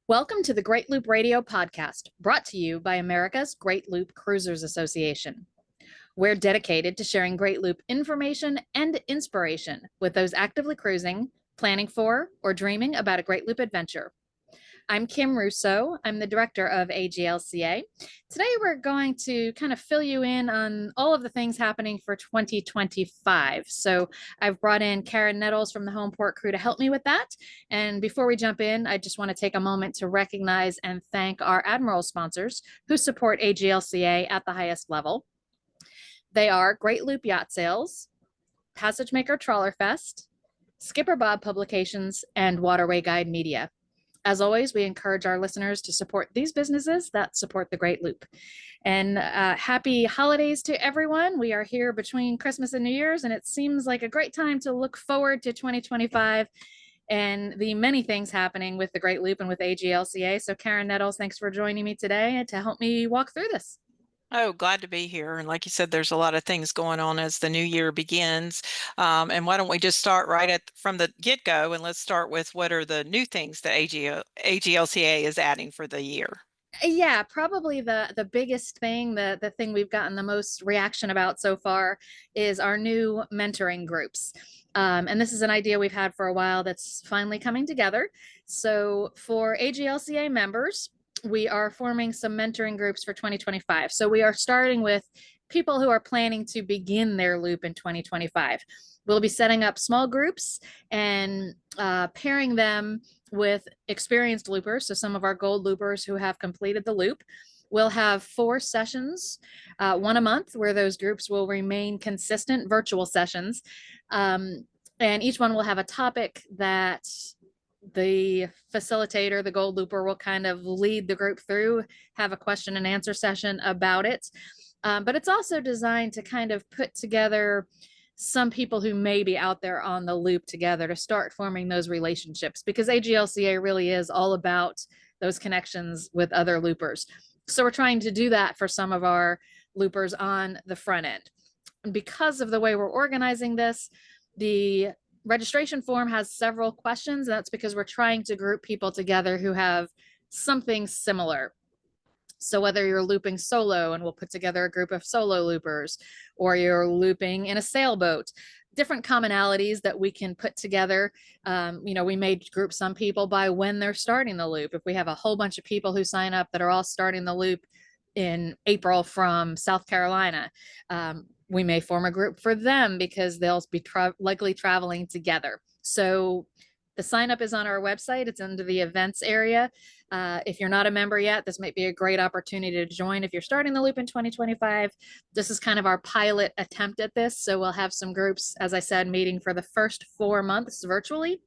Welcome to the Great Loop Radio podcast, brought to you by America's Great Loop Cruisers Association. We're dedicated to sharing Great Loop information and inspiration with those actively cruising, planning for, or dreaming about a Great Loop adventure. I'm Kim Russo. I'm the director of AGLCA. Today, we're going to kind of fill you in on all of the things happening for 2025. So I've brought in Karen Nettles from the Home Port crew to help me with that. And before we jump in, I just want to take a moment to recognize and thank our Admiral sponsors who support AGLCA at the highest level. They are Great Loop Yacht Sales, Passage Maker Trawler Fest, Skipper Bob Publications, and Waterway Guide Media. As always, we encourage our listeners to support these businesses that support the Great Loop. And happy holidays to everyone. We are here between Christmas and New Year's, and it seems like a great time to look forward to 2025 and the many things happening with the Great Loop and with AGLCA. So Karen Nettles, thanks for joining me today to help me walk through this. Oh, glad to be here. And like you said, there's a lot of things going on as the new year begins. And why don't we just start right from the get-go, and let's start with what are the new things that AGLCA is adding for the year? Yeah, probably the biggest thing, the thing we've gotten the most reaction about so far is our new mentoring groups. And this is an idea we've had for a while that's finally coming together. So for AGLCA members, we are forming some mentoring groups for 2025. So we are starting with people who are planning to begin their loop in 2025. We'll be setting up small groups and pairing them with experienced loopers. So some of our gold loopers who have completed the loop. We'll have 4 sessions, one a month, where those groups will remain consistent virtual sessions. And each one will have a topic that the facilitator, the gold looper, will kind of lead the group through, have a question and answer session about it. But it's also designed to kind of put together some people who may be out there on the loop together to start forming those relationships, because AGLCA really is all about those connections with other loopers. So we're trying to do that for some of our loopers on the front end. And because of the way we're organizing this, the registration form has several questions. And that's because we're trying to group people together who have something similar. So whether you're looping solo and we'll put together a group of solo loopers, or you're looping in a sailboat, different commonalities that we can put together. We may group some people by when they're starting the loop. If we have a whole bunch of people who sign up that are all starting the loop in April from South Carolina, we may form a group for them because they'll be likely traveling together. So the sign up is on our website. It's under the events area. If you're not a member yet, this might be a great opportunity to join. If you're starting the loop in 2025, this is kind of our pilot attempt at this. So we'll have some groups, as I said, meeting for the first 4 months virtually.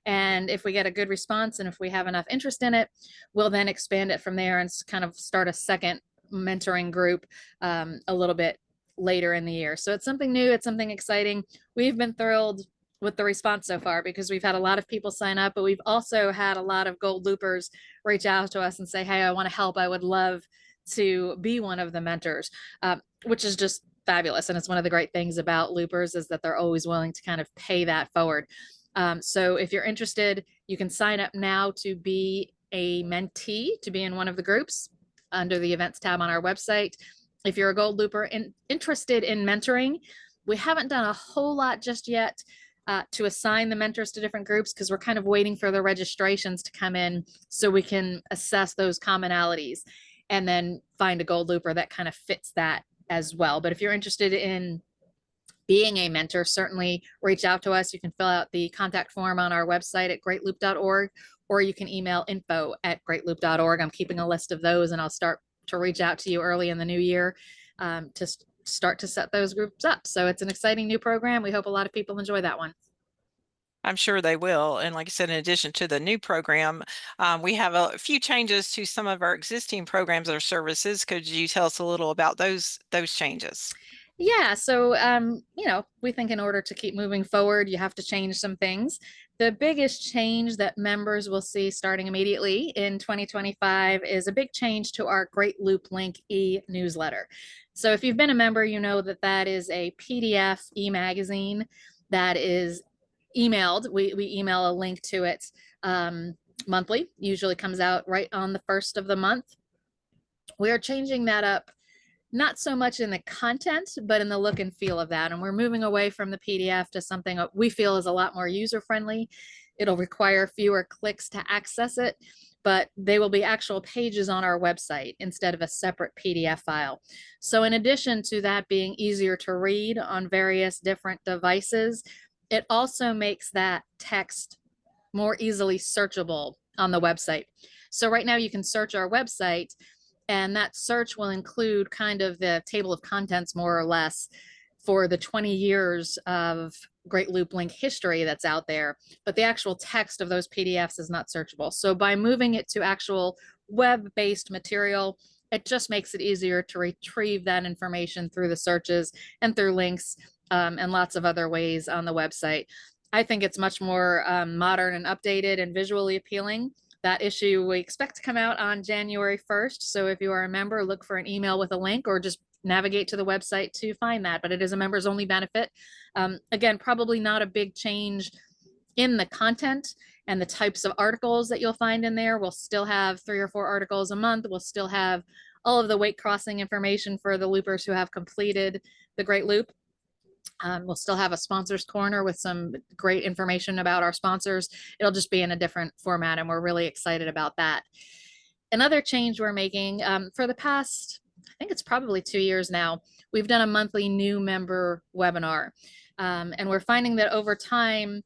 And if we get a good response and if we have enough interest in it, we'll then expand it from there and kind of start a second mentoring group a little bit later in the year. So it's something new. It's something exciting. We've been thrilled with the response so far because we've had a lot of people sign up, but we've also had a lot of gold loopers reach out to us and say, hey, I want to help. I would love to be one of the mentors, which is just fabulous. And it's one of the great things about loopers is that they're always willing to kind of pay that forward. So if you're interested, you can sign up now to be a mentee, to be in one of the groups under the events tab on our website. If you're a gold looper interested in mentoring, we haven't done a whole lot just yet to assign the mentors to different groups because we're kind of waiting for the registrations to come in so we can assess those commonalities and then find a gold looper that kind of fits that as well. But if you're interested in being a mentor, certainly reach out to us. You can fill out the contact form on our website at greatloop.org, or you can email info@greatloop.org. I'm keeping a list of those, and I'll start to reach out to you early in the new year to start to set those groups up. So it's an exciting new program. We hope a lot of people enjoy that one. I'm sure they will. And like I said, in addition to the new program, we have a few changes to some of our existing programs or services. Could you tell us a little about those changes? Yeah, so we think in order to keep moving forward, you have to change some things. The biggest change that members will see starting immediately in 2025 is a big change to our Great Loop Link e-newsletter. So if you've been a member, you know that that is a PDF e-magazine that is emailed. We email a link to it monthly, usually comes out right on the first of the month. We are changing that up, not so much in the content, but in the look and feel of that. And we're moving away from the PDF to something we feel is a lot more user friendly. It'll require fewer clicks to access it, but they will be actual pages on our website instead of a separate PDF file. So in addition to that being easier to read on various different devices, it also makes that text more easily searchable on the website. So right now you can search our website, and that search will include kind of the table of contents, more or less, for the 20 years of Great Loop Link history that's out there. But the actual text of those PDFs is not searchable. So by moving it to actual web-based material, it just makes it easier to retrieve that information through the searches and through links, and lots of other ways on the website. I think it's much more modern and updated and visually appealing. That issue we expect to come out on January 1st. So if you are a member, look for an email with a link or just navigate to the website to find that. But it is a members only benefit. Again, probably not a big change in the content and the types of articles that you'll find in there. We'll still have 3 or 4 articles a month. We'll still have all of the weight crossing information for the loopers who have completed the Great Loop. We'll still have a sponsors corner with some great information about our sponsors. It'll just be in a different format, and we're really excited about that. Another change we're making, for the past, I think it's probably 2 years now, we've done a monthly new member webinar. And we're finding that over time,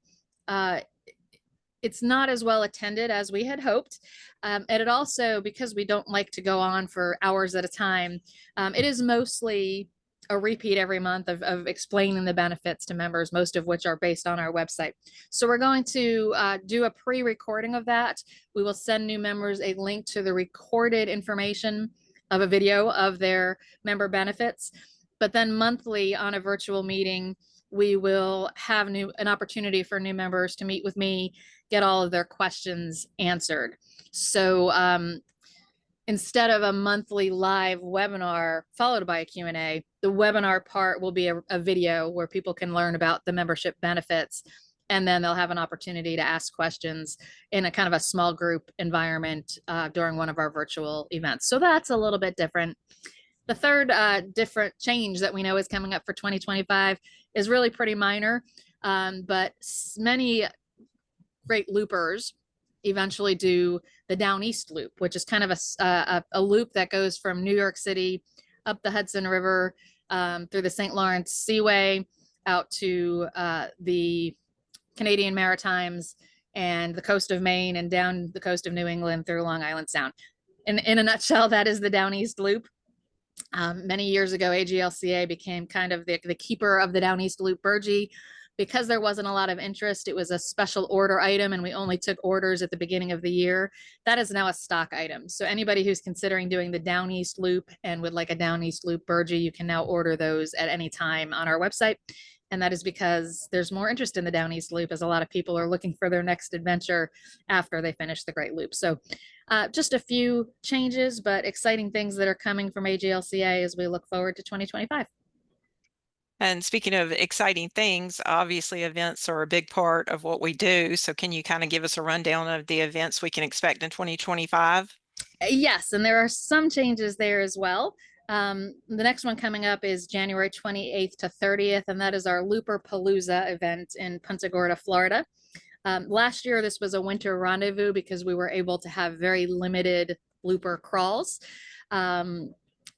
it's not as well attended as we had hoped. And it also, because we don't like to go on for hours at a time, it is mostly a repeat every month of explaining the benefits to members, most of which are based on our website. So we're going to do a pre-recording of that. We will send new members a link to the recorded information of a video of their member benefits. But then monthly on a virtual meeting, we will have an opportunity for new members to meet with me, get all of their questions answered. So instead of a monthly live webinar followed by a Q&A, the webinar part will be a video where people can learn about the membership benefits, and then they'll have an opportunity to ask questions in a kind of a small group environment during one of our virtual events. So that's a little bit different. The third different change that we know is coming up for 2025 is really pretty minor, but many great loopers eventually do the Down East Loop, which is kind of a loop that goes from New York City up the Hudson River, through the St. Lawrence Seaway, out to the Canadian Maritimes and the coast of Maine, and down the coast of New England through Long Island Sound. In a nutshell, that is the Down East Loop. Many years ago, AGLCA became kind of the keeper of the Down East Loop Burgee. Because there wasn't a lot of interest, it was a special order item, and we only took orders at the beginning of the year. That is now a stock item. So anybody who's considering doing the Down East Loop and would like a Down East Loop Burgee, you can now order those at any time on our website. And that is because there's more interest in the Down East Loop, as a lot of people are looking for their next adventure after they finish the Great Loop. So just a few changes, but exciting things that are coming from AGLCA as we look forward to 2025. And speaking of exciting things, obviously events are a big part of what we do. So can you kind of give us a rundown of the events we can expect in 2025? Yes, and there are some changes there as well. The next one coming up is January 28th to 30th, and that is our Looper Palooza event in Punta Gorda, Florida. Last year, this was a winter rendezvous because we were able to have very limited looper crawls.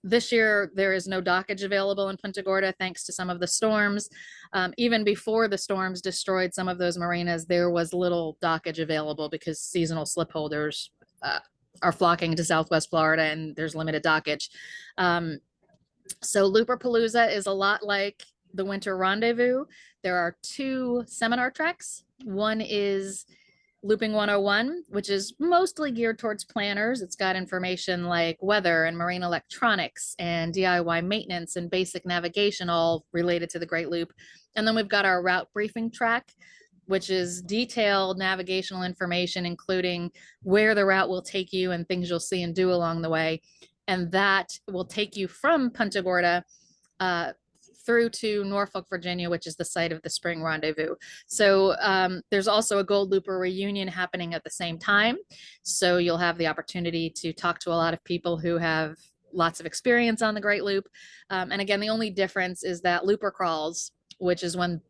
This year, there is no dockage available in Punta Gorda thanks to some of the storms. Even before the storms destroyed some of those marinas, there was little dockage available because seasonal slip holders are flocking to Southwest Florida, and there's limited dockage. So Looper Palooza is a lot like the Winter Rendezvous. There are 2 seminar tracks. One is Looping 101, which is mostly geared towards planners. It's got information like weather and marine electronics and DIY maintenance and basic navigation, all related to the Great Loop. And then we've got our route briefing track, which is detailed navigational information, including where the route will take you and things you'll see and do along the way. And that will take you from Punta Gorda through to Norfolk, Virginia, which is the site of the spring rendezvous. So there's also a Gold Looper reunion happening at the same time. So you'll have the opportunity to talk to a lot of people who have lots of experience on the Great Loop. And again, the only difference is that looper crawls, which is when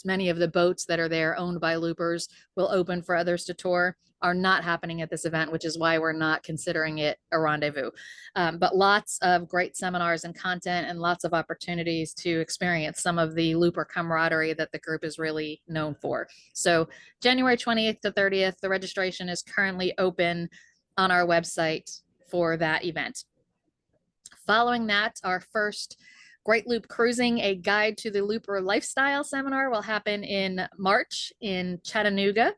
many of the boats that are there owned by loopers will open for others to tour, are not happening at this event, which is why we're not considering it a rendezvous. But lots of great seminars and content and lots of opportunities to experience some of the looper camaraderie that the group is really known for. So January 28th to 30th, the registration is currently open on our website for that event. Following that, our first Great Loop Cruising, a guide to the looper lifestyle seminar will happen in March in Chattanooga.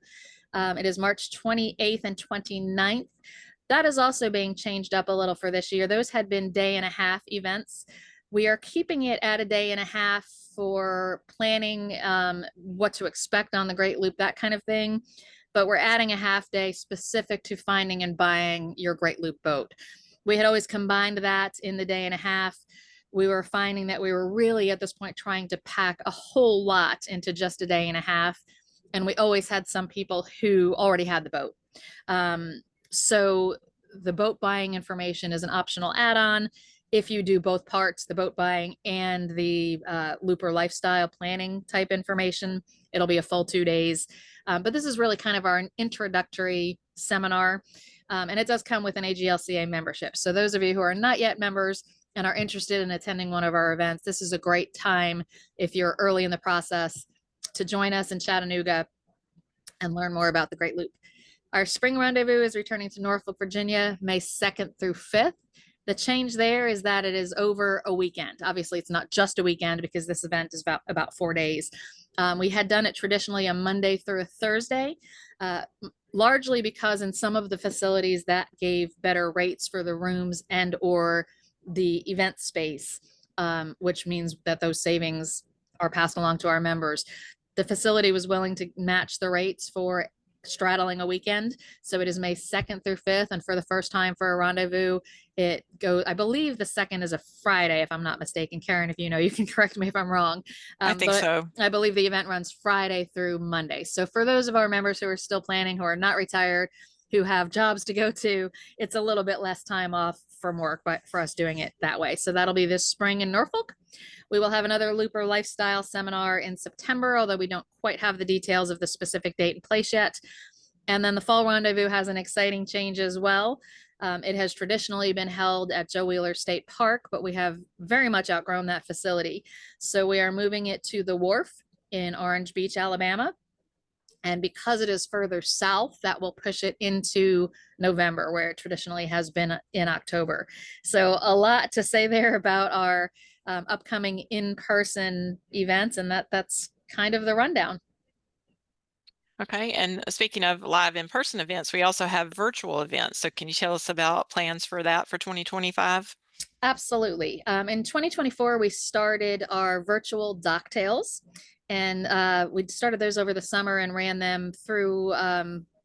It is March 28th and 29th. That is also being changed up a little for this year. Those had been day-and-a-half events. We are keeping it at a day-and-a-half for planning what to expect on the Great Loop, that kind of thing. But we're adding a half day specific to finding and buying your Great Loop boat. We had always combined that in the day-and-a-half. We were finding that we were really at this point trying to pack a whole lot into just a day-and-a-half. And we always had some people who already had the boat. So the boat buying information is an optional add-on. If you do both parts, the boat buying and the looper lifestyle planning type information, it'll be a full 2 days. But this is really kind of our introductory seminar. And it does come with an AGLCA membership. So those of you who are not yet members and are interested in attending one of our events, this is a great time if you're early in the process to join us in Chattanooga and learn more about the Great Loop. Our spring rendezvous is returning to Norfolk, Virginia, May 2nd through 5th. The change there is that it is over a weekend. Obviously, it's not just a weekend because this event is about 4 days. We had done it traditionally a Monday through a Thursday, largely because in some of the facilities that gave better rates for the rooms and or the event space, which means that those savings are passed along to our members. The facility was willing to match the rates for straddling a weekend. So it is May 2nd through 5th. And for the first time for a rendezvous, it goes, I believe the 2nd is a Friday, if I'm not mistaken. Karen, if you know, you can correct me if I'm wrong. I think so. I believe the event runs Friday through Monday. So for those of our members who are still planning, who are not retired, who have jobs to go to, it's a little bit less time off from work, but for us doing it that way. So that'll be this spring in Norfolk. We will have another Looper Lifestyle seminar in September, although we don't quite have the details of the specific date and place yet. And then the Fall Rendezvous has an exciting change as well. It has traditionally been held at Joe Wheeler State Park, but we have very much outgrown that facility. So we are moving it to the Wharf in Orange Beach, Alabama. And because it is further south, that will push it into November, where it traditionally has been in October. So a lot to say there about our upcoming in-person events, and that's kind of the rundown. Okay, and speaking of live in-person events, we also have virtual events. So can you tell us about plans for that for 2025? Absolutely. In 2024, we started our virtual Docktails, and we started those over the summer and ran them through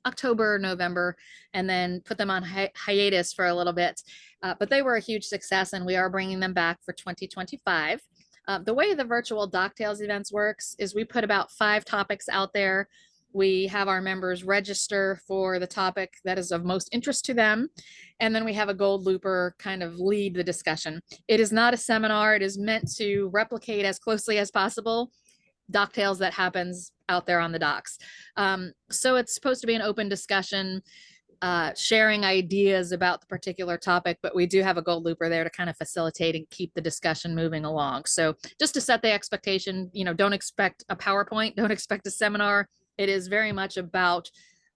October, November, and then put them on hiatus for a little bit. But they were a huge success, and we are bringing them back for 2025. The way the virtual Docktails events works is we put about 5 topics out there. We have our members register for the topic that is of most interest to them. And then we have a gold looper kind of lead the discussion. It is not a seminar. It is meant to replicate as closely as possible Docktails that happens out there on the docks. So it's supposed to be an open discussion, sharing ideas about the particular topic, but we do have a gold looper there to kind of facilitate and keep the discussion moving along. So just to set the expectation, don't expect a PowerPoint, don't expect a seminar. It is very much about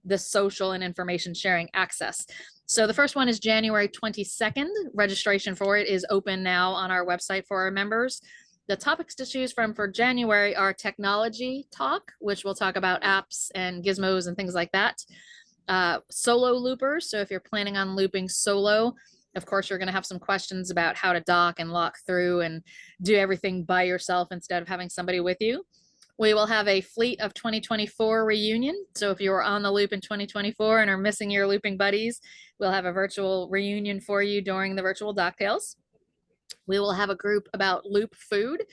the social and information sharing access. So the first one is January 22nd. Registration for it is open now on our website for our members. The topics to choose from for January are technology talk, which we'll talk about apps and gizmos and things like that. Solo loopers. So if you're planning on looping solo, of course, you're going to have some questions about how to dock and lock through and do everything by yourself instead of having somebody with you. We will have a Fleet of 2024 reunion. So if you were on the loop in 2024 and are missing your looping buddies, we'll have a virtual reunion for you during the virtual Docktails. We will have a group about Loop food,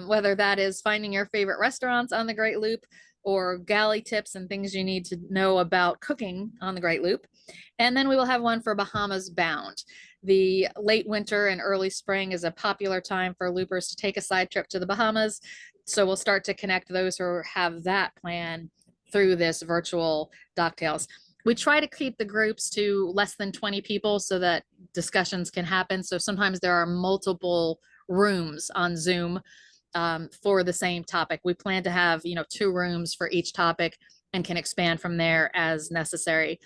whether that is finding your favorite restaurants on the Great Loop or galley tips and things you need to know about cooking on the Great Loop. And then we will have one for Bahamas Bound. The late winter and early spring is a popular time for loopers to take a side trip to the Bahamas. So we'll start to connect those who have that plan through this virtual DocTales. We try to keep the groups to less than 20 people so that discussions can happen. So sometimes there are multiple rooms on Zoom for the same topic. We plan to have, 2 rooms for each topic and can expand from there as necessary.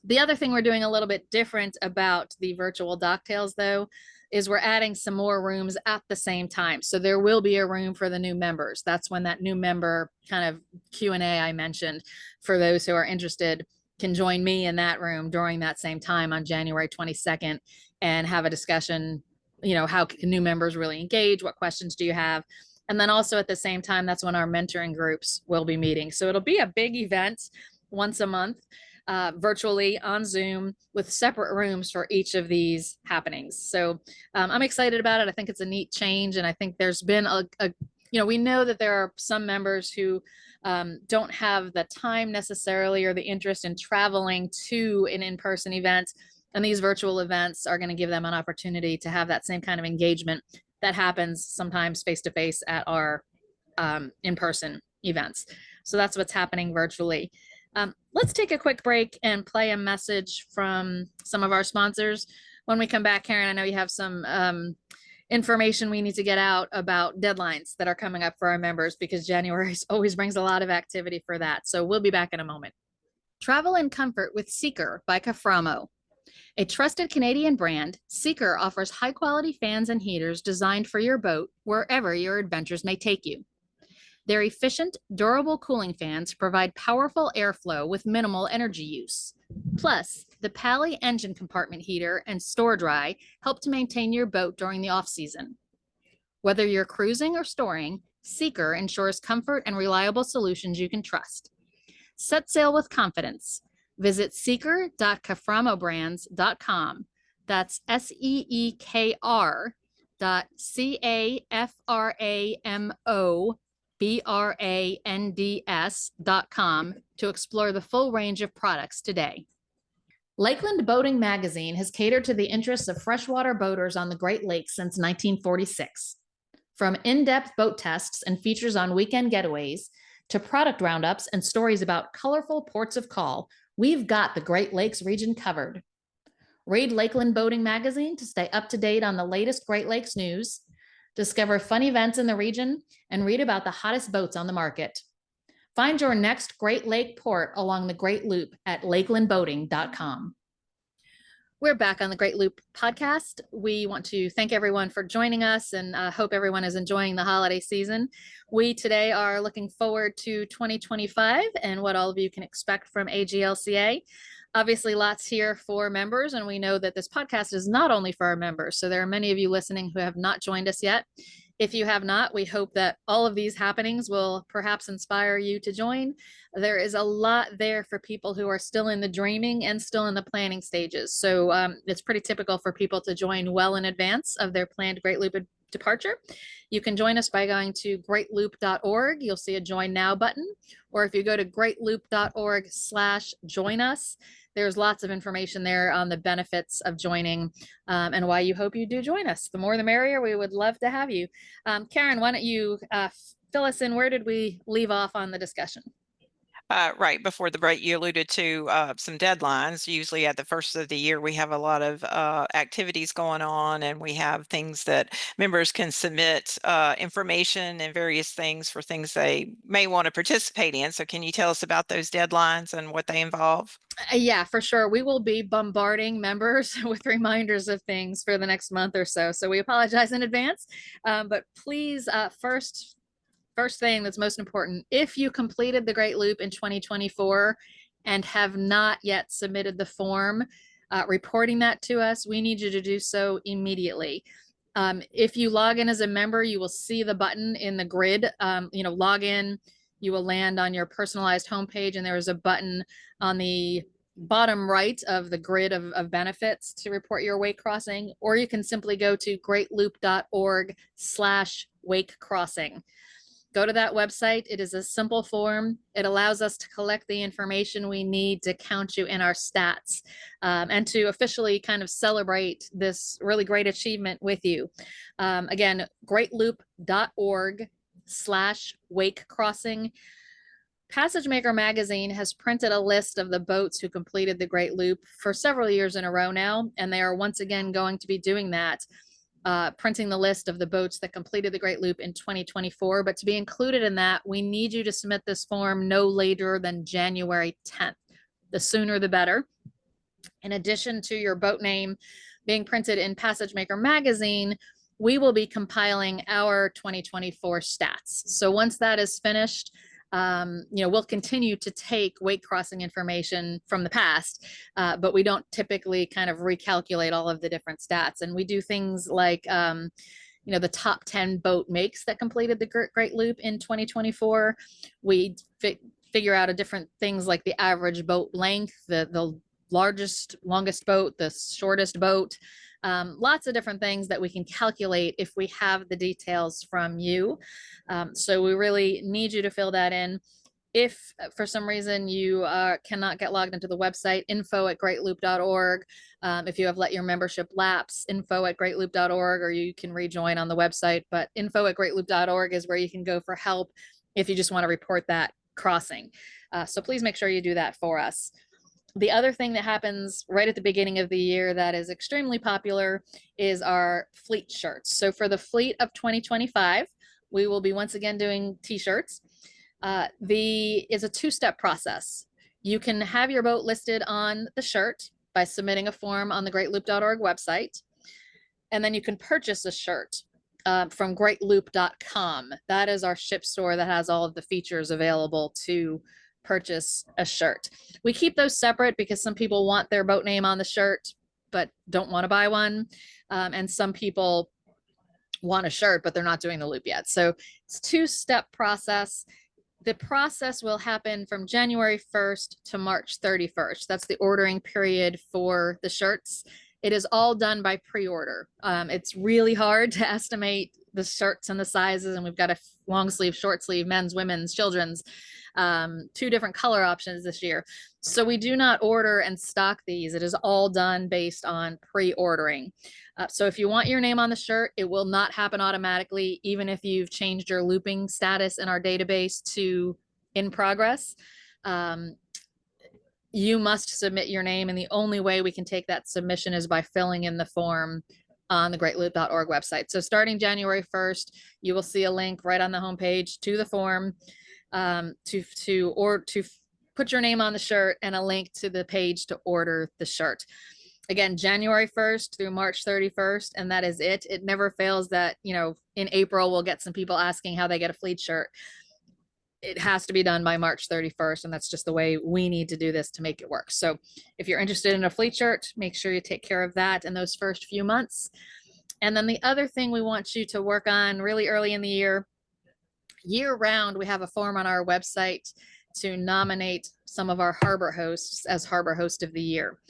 The other thing we're doing a little bit different about the virtual DocTales, though, is we're adding some more rooms at the same time. So there will be a room for the new members. That's when that new member kind of Q&A I mentioned for those who are interested can join me in that room during that same time on January 22nd and have a discussion, how can new members really engage? What questions do you have? And then also at the same time, that's when our mentoring groups will be meeting. So it'll be a big event once a month, virtually on Zoom with separate rooms for each of these happenings. So I'm excited about it. I think it's a neat change. And I think there's been we know that there are some members who don't have the time necessarily or the interest in traveling to an in-person event. And these virtual events are going to give them an opportunity to have that same kind of engagement that happens sometimes face-to-face at our in-person events. So that's what's happening virtually. Let's take a quick break and play a message from some of our sponsors. When we come back, Karen, I know you have some information we need to get out about deadlines that are coming up for our members because January always brings a lot of activity for that. So we'll be back in a moment. Travel in comfort with Seeker by Caframo. A trusted Canadian brand, Seeker offers high-quality fans and heaters designed for your boat wherever your adventures may take you. Their efficient, durable cooling fans provide powerful airflow with minimal energy use. Plus, the Pally engine compartment heater and store dry help to maintain your boat during the off-season. Whether you're cruising or storing, Seeker ensures comfort and reliable solutions you can trust. Set sail with confidence. Visit seeker.caframobrands.com. That's SEEKR.CAFRAMOBRANDS.com to explore the full range of products today. Lakeland Boating Magazine has catered to the interests of freshwater boaters on the Great Lakes since 1946. From in-depth boat tests and features on weekend getaways to product roundups and stories about colorful ports of call, we've got the Great Lakes region covered. Read Lakeland Boating Magazine to stay up to date on the latest Great Lakes news, discover fun events in the region, and read about the hottest boats on the market. Find your next Great Lake port along the Great Loop at lakelandboating.com. We're back on the Great Loop podcast. We want to thank everyone for joining us and hope everyone is enjoying the holiday season. We today are looking forward to 2025 and what all of you can expect from AGLCA. Obviously, lots here for members, and we know that this podcast is not only for our members. So there are many of you listening who have not joined us yet. If you have not, we hope that all of these happenings will perhaps inspire you to join. There is a lot there for people who are still in the dreaming and still in the planning stages. So it's pretty typical for people to join well in advance of their planned Great Loop departure. You can join us by going to greatloop.org. You'll see a join now button, or if you go to greatloop.org/join us, there's lots of information there on the benefits of joining and why you hope you do join us. The more the merrier. We would love to have you. Karen, why don't you fill us in? Where did we leave off on the discussion? Right before the break, you alluded to some deadlines. Usually at the first of the year, we have a lot of activities going on, and we have things that members can submit information and various things for things they may want to participate in. So can you tell us about those deadlines and what they involve? Yeah, for sure. We will be bombarding members with reminders of things for the next month or so. So we apologize in advance. But please, first thing that's most important, if you completed the Great Loop in 2024 and have not yet submitted the form reporting that to us, we need you to do so immediately. If you log in as a member, you will see the button in the grid, log in, you will land on your personalized homepage, and there is a button on the bottom right of the grid of benefits to report your wake crossing, or you can simply go to greatloop.org/wake crossing. Go to that website. It is a simple form. It allows us to collect the information we need to count you in our stats, and to officially kind of celebrate this really great achievement with you. Again, greatloop.org/wake crossing. Passage Maker magazine has printed a list of the boats who completed the Great Loop for several years in a row now, and they are once again going to be doing that, printing the list of the boats that completed the Great Loop in 2024. But to be included in that, we need you to submit this form no later than January 10th. The sooner the better. In addition to your boat name being printed in Passage Maker magazine, we will be compiling our 2024 stats. So once that is finished, we'll continue to take wake crossing information from the past, but we don't typically kind of recalculate all of the different stats. And we do things like, the top 10 boat makes that completed the Great Loop in 2024. We figure out different things like the average boat length, the longest boat, the shortest boat, lots of different things that we can calculate if we have the details from you. So we really need you to fill that in. If for some reason you cannot get logged into the website, info@greatloop.org. If you have let your membership lapse, info@greatloop.org, or you can rejoin on the website. But info@greatloop.org is where you can go for help if you just want to report that crossing. So please make sure you do that for us. The other thing that happens right at the beginning of the year that is extremely popular is our fleet shirts. So for the fleet of 2025, we will be once again doing t-shirts. Is a two-step process. You can have your boat listed on the shirt by submitting a form on the greatloop.org website, and then you can purchase a shirt from greatloop.com. That is our ship store that has all of the features available to purchase a shirt. We keep those separate because some people want their boat name on the shirt but don't want to buy one, and some people want a shirt but they're not doing the loop yet. So it's a two-step process. The process will happen from January 1st to March 31st. That's the ordering period for the shirts. It is all done by pre-order. It's really hard to estimate the shirts and the sizes, and we've got a long sleeve, short sleeve, men's, women's, children's, 2 different color options this year. So we do not order and stock these. It is all done based on pre-ordering. So if you want your name on the shirt, it will not happen automatically, even if you've changed your looping status in our database to in progress. You must submit your name, and the only way we can take that submission is by filling in the form on the greatloop.org website. So starting January 1st, you will see a link right on the homepage to the form, to put your name on the shirt, and a link to the page to order the shirt. Again, January 1st through March 31st, and that is it. It never fails that, in April, we'll get some people asking how they get a fleet shirt. It has to be done by March 31st, and that's just the way we need to do this to make it work. So if you're interested in a fleet shirt, make sure you take care of that in those first few months. And then the other thing we want you to work on really early in the year round, we have a form on our website to nominate some of our harbor hosts as Harbor Host of the Year.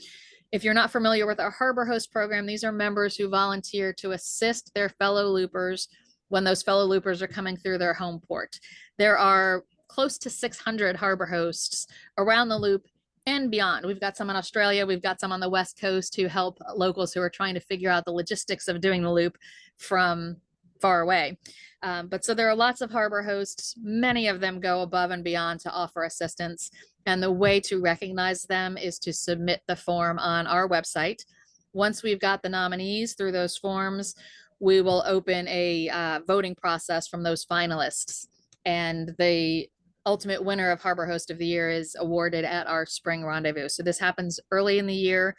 If you're not familiar with our Harbor Host program, these are members who volunteer to assist their fellow loopers when those fellow loopers are coming through their home port. There are close to 600 harbor hosts around the loop and beyond. We've got some in Australia. We've got some on the West Coast who help locals who are trying to figure out the logistics of doing the loop from far away. But so there are lots of harbor hosts. Many of them go above and beyond to offer assistance. And the way to recognize them is to submit the form on our website. Once we've got the nominees through those forms, we will open a voting process from those finalists. And the ultimate winner of Harbor Host of the Year is awarded at our spring rendezvous. So this happens early in the year.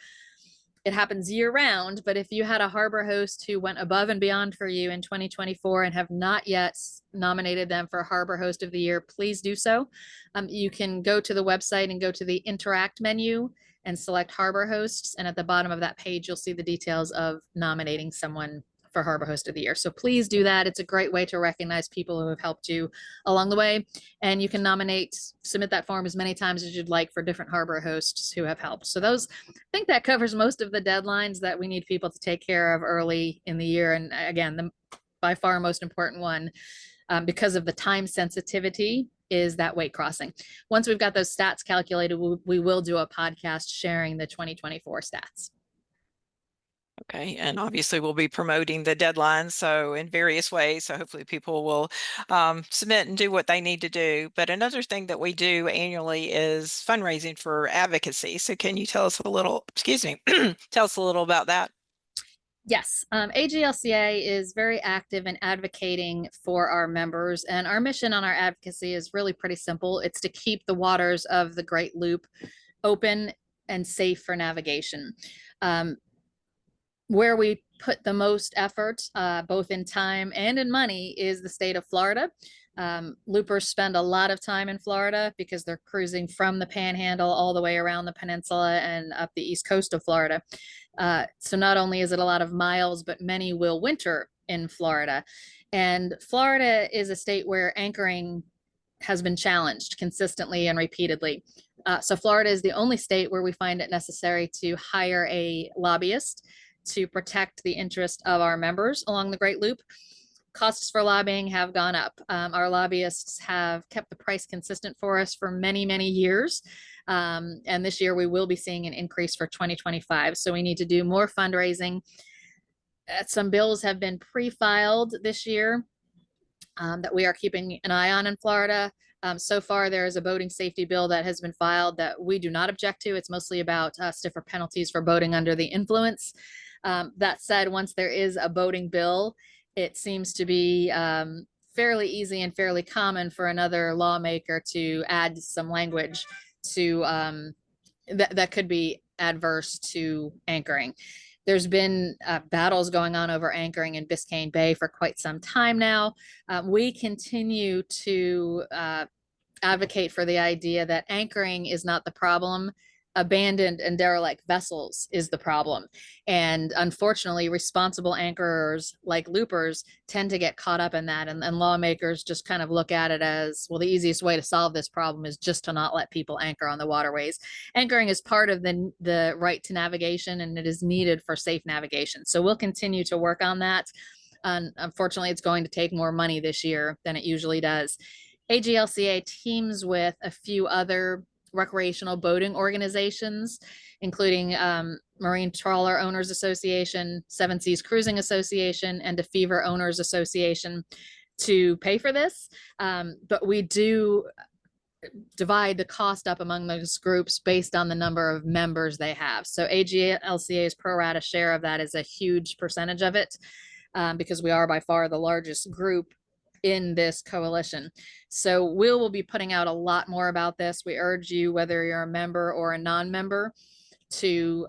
It happens year round, but if you had a harbor host who went above and beyond for you in 2024 and have not yet nominated them for Harbor Host of the Year, please do so. You can go to the website and go to the Interact menu and select Harbor Hosts. And at the bottom of that page, you'll see the details of nominating someone for Harbor Host of the Year. So please do that. It's a great way to recognize people who have helped you along the way. And you can submit that form as many times as you'd like for different harbor hosts who have helped. So I think that covers most of the deadlines that we need people to take care of early in the year. And again, the by far most important one, because of the time sensitivity, is that weight crossing. Once we've got those stats calculated, we will do a podcast sharing the 2024 stats. Okay, and obviously we'll be promoting the deadline, so in various ways. So hopefully people will submit and do what they need to do. But another thing that we do annually is fundraising for advocacy. So can you tell us a little, excuse me, tell us a little about that? Yes, AGLCA is very active in advocating for our members, and our mission on our advocacy is really pretty simple. It's to keep the waters of the Great Loop open and safe for navigation. Where we put the most effort, both in time and in money, is the state of Florida. Loopers spend a lot of time in Florida because they're cruising from the Panhandle all the way around the peninsula and up the east coast of Florida. So not only is it a lot of miles, but many will winter in Florida. And Florida is a state where anchoring has been challenged consistently and repeatedly. So Florida is the only state where we find it necessary to hire a lobbyist to protect the interest of our members along the Great Loop. Costs for lobbying have gone up. Our lobbyists have kept the price consistent for us for many, many years. And this year we will be seeing an increase for 2025. So we need to do more fundraising. Some bills have been pre-filed this year that we are keeping an eye on in Florida. So far, there is a boating safety bill that has been filed that we do not object to. It's mostly about stiffer penalties for boating under the influence. That said, once there is a boating bill, it seems to be fairly easy and fairly common for another lawmaker to add some language to that could be adverse to anchoring. There's been battles going on over anchoring in Biscayne Bay for quite some time now. We continue to advocate for the idea that anchoring is not the problem. Abandoned and derelict vessels is the problem. And unfortunately, responsible anchorers like loopers tend to get caught up in that. And lawmakers just kind of look at it as, well, the easiest way to solve this problem is just to not let people anchor on the waterways. Anchoring is part of the right to navigation, and it is needed for safe navigation. So we'll continue to work on that. Unfortunately, it's going to take more money this year than it usually does. AGLCA teams with a few other recreational boating organizations, including Marine Trawler Owners Association, Seven Seas Cruising Association, and DeFever Owners Association to pay for this. But we do divide the cost up among those groups based on the number of members they have. So AGLCA's pro rata share of that is a huge percentage of it because we are by far the largest group in this coalition. So we will be putting out a lot more about this. We urge you, whether you're a member or a non-member, to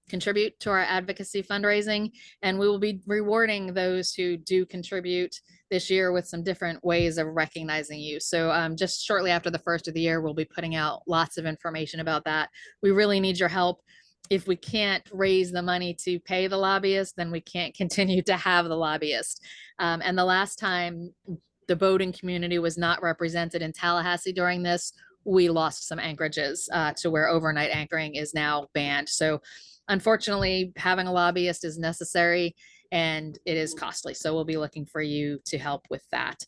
contribute to our advocacy fundraising, and we will be rewarding those who do contribute this year with some different ways of recognizing you. So just shortly after the first of the year, we'll be putting out lots of information about that. We really need your help. If we can't raise the money to pay the lobbyist, then we can't continue to have the lobbyist. And the last time the boating community was not represented in Tallahassee during this, we lost some anchorages to where overnight anchoring is now banned. So unfortunately, having a lobbyist is necessary and it is costly. So we'll be looking for you to help with that.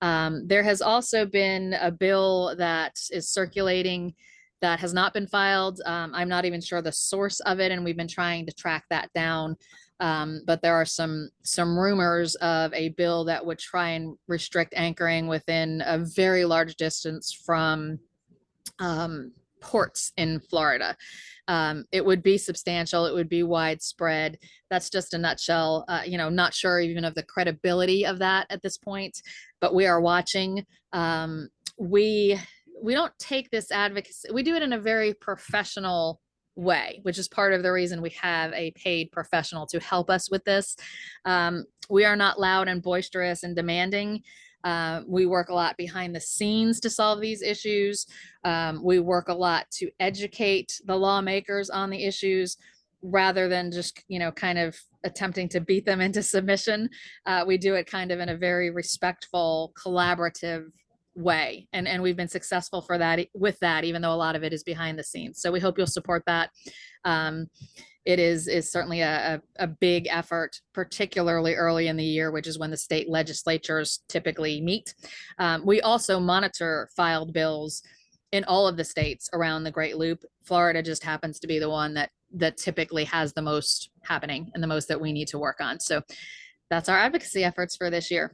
There has also been a bill that is circulating that has not been filed. I'm not even sure the source of it, and we've been trying to track that down. But there are some rumors of a bill that would try and restrict anchoring within a very large distance from ports in Florida. It would be substantial. It would be widespread. That's just a nutshell. Not sure even of the credibility of that at this point, but we are watching. We don't take this advocacy. We do it in a very professional way, which is part of the reason we have a paid professional to help us with this. We are not loud and boisterous and demanding. We work a lot behind the scenes to solve these issues. We work a lot to educate the lawmakers on the issues. rather than just, kind of attempting to beat them into submission. We do it kind of in a very respectful, collaborative way. And we've been successful for that with that, even though a lot of it is behind the scenes. So we hope you'll support that. It is certainly a big effort, particularly early in the year, which is when the state legislatures typically meet. We also monitor filed bills in all of the states around the Great Loop. Florida just happens to be the one that typically has the most happening and the most that we need to work on. So that's our advocacy efforts for this year.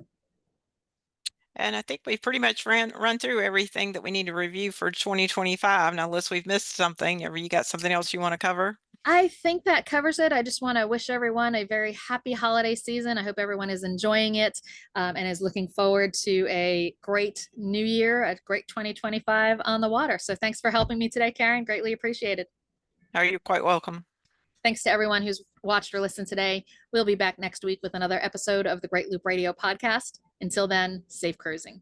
And I think we've pretty much run through everything that we need to review for 2025. Now, unless we've missed something, ever you got something else you want to cover? I think that covers it. I just want to wish everyone a very happy holiday season. I hope everyone is enjoying it, and is looking forward to a great new year, a great 2025 on the water. So thanks for helping me today, Karen. Greatly appreciated. Are you quite welcome? Thanks to everyone who's watched or listened today. We'll be back next week with another episode of the Great Loop Radio podcast. Until then, safe cruising.